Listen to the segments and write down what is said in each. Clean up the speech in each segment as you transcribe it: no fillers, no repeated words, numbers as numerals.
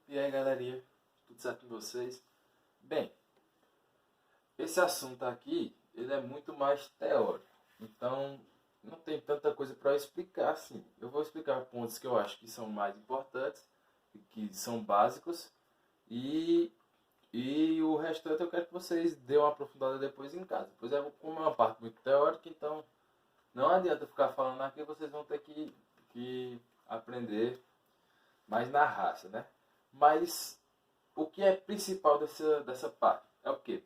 E aí, galerinha, tudo certo com vocês? Bem, esse assunto aqui, ele é muito mais teórico, então não tem tanta coisa para explicar assim. Eu vou explicar pontos que eu acho que são mais importantes, que são básicos, e, e o restante eu quero que vocês dêem uma aprofundada depois em casa. Pois é, como é uma parte muito teórica, então não adianta ficar falando aqui, vocês vão ter que aprender mais na raça, né? Mas o que é principal dessa parte é o quê?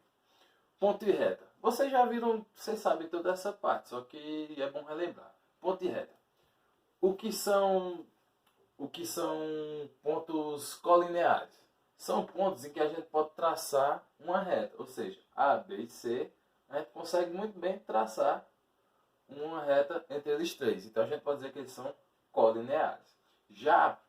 Ponto e reta. Vocês já viram, vocês sabem toda essa parte, só que é bom relembrar. Ponto e reta. O que são, o que são pontos colineares? São pontos em que a gente pode traçar uma reta, ou seja, A, B e C, a gente consegue muito bem traçar uma reta entre eles três. Então a gente pode dizer que eles são colineares. Já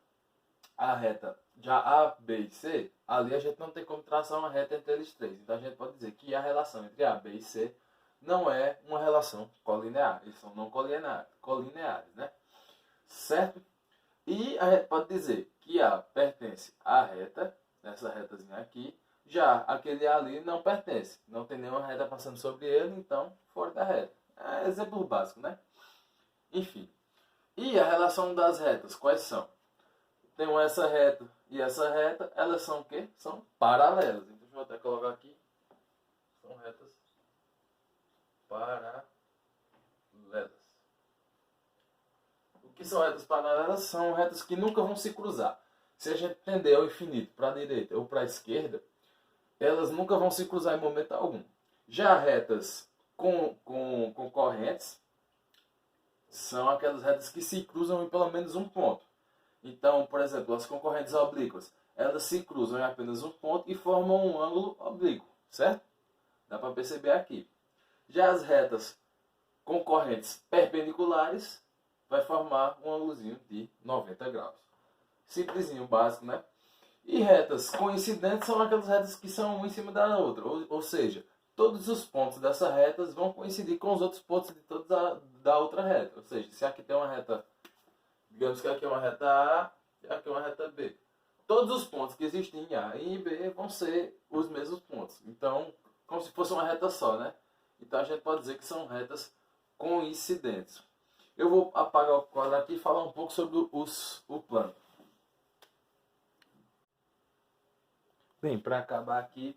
a reta, já A, B e C, ali a gente não tem como traçar uma reta entre eles três. Então a gente pode dizer que a relação entre A, B e C não é uma relação colinear. Eles são não colineares, né? Certo? E a gente pode dizer que A pertence à reta, essa retazinha aqui, já aquele ali não pertence. Não tem nenhuma reta passando sobre ele, então fora da reta. É exemplo básico, né? Enfim. E a relação das retas, quais são? Tem essa reta e essa reta, elas são o quê? São paralelas. Então, deixa eu até colocar aqui. São retas paralelas. O que são retas paralelas? São retas que nunca vão se cruzar. Se a gente tender ao infinito para a direita ou para a esquerda, elas nunca vão se cruzar em momento algum. Já retas com correntes são aquelas retas que se cruzam em pelo menos um ponto. Então, por exemplo, as concorrentes oblíquas, elas se cruzam em apenas um ponto e formam um ângulo oblíquo, certo? Dá para perceber aqui. Já as retas concorrentes perpendiculares vai formar um ângulozinho de 90 graus. Simplesinho, básico, né? E retas coincidentes são aquelas retas que são uma em cima da outra, ou seja, todos os pontos dessas retas vão coincidir com os outros pontos de toda da outra reta. Ou seja, se aqui tem uma reta, digamos que aqui é uma reta A e aqui é uma reta B. Todos os pontos que existem em A e em B vão ser os mesmos pontos. Então, como se fosse uma reta só, né? Então a gente pode dizer que são retas coincidentes. Eu vou apagar o quadro aqui e falar um pouco sobre o plano. Bem, para acabar aqui,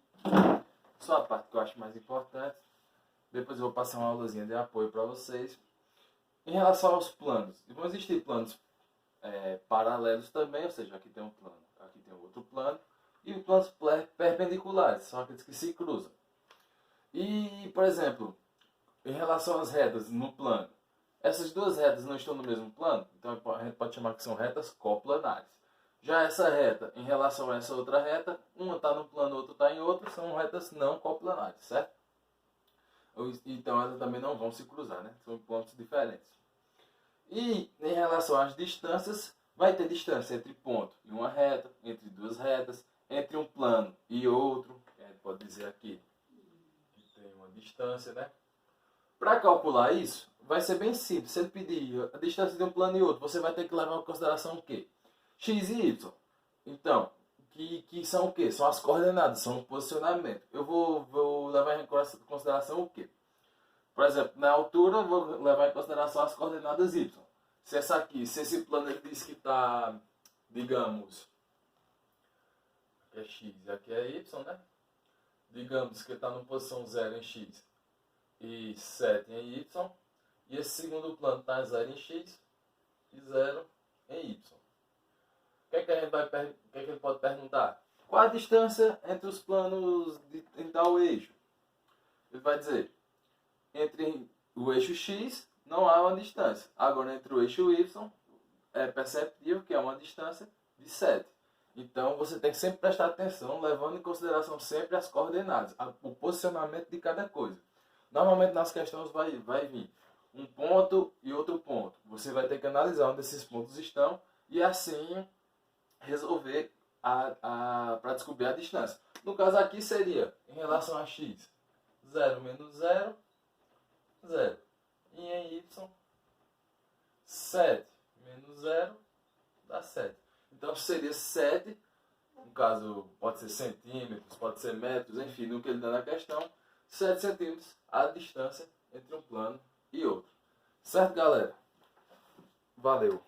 só a parte que eu acho mais importante. Depois eu vou passar uma aulazinha de apoio para vocês. Em relação aos planos, vão existir planos paralelos também, ou seja, aqui tem um plano, aqui tem outro plano, e planos perpendiculares, são aqueles que se cruzam. E, por exemplo, em relação às retas no plano, essas duas retas não estão no mesmo plano, então a gente pode chamar que são retas coplanares. Já essa reta, em relação a essa outra reta, uma está no plano, outra está em outro, são retas não coplanares, certo? Então elas também não vão se cruzar, né? São pontos diferentes. E em relação às distâncias, vai ter distância entre ponto e uma reta, entre duas retas, entre um plano e outro. A gente pode dizer aqui que tem uma distância, né? Para calcular isso, vai ser bem simples. Se ele pedir a distância de um plano e outro, você vai ter que levar em consideração o quê? X e Y. Então, que são o quê? São as coordenadas, são o posicionamento. Eu vou levar em consideração o quê? Por exemplo, na altura, eu vou levar em consideração as coordenadas Y. Se esse plano ele diz que está, digamos, aqui é X e aqui é Y, né? Digamos que está na posição 0 em X e 7 em Y. E esse segundo plano está 0 em X e 0 em Y. O que é que ele pode perguntar? Qual a distância entre os planos em tal eixo? Ele vai dizer, entre o eixo X não há uma distância. Agora, entre o eixo Y, é perceptível que há uma distância de 7. Então, você tem que sempre prestar atenção, levando em consideração sempre as coordenadas, o posicionamento de cada coisa. Normalmente, nas questões vai vir um ponto e outro ponto. Você vai ter que analisar onde esses pontos estão e, assim, resolver para descobrir a distância. No caso aqui seria, em relação a x, 0 menos 0, 0. E em y, 7 menos 0 dá 7. Então seria 7 no caso pode ser centímetros, pode ser metros, enfim, no que ele dá na questão, 7 centímetros a distância entre um plano e outro. Certo, galera? Valeu!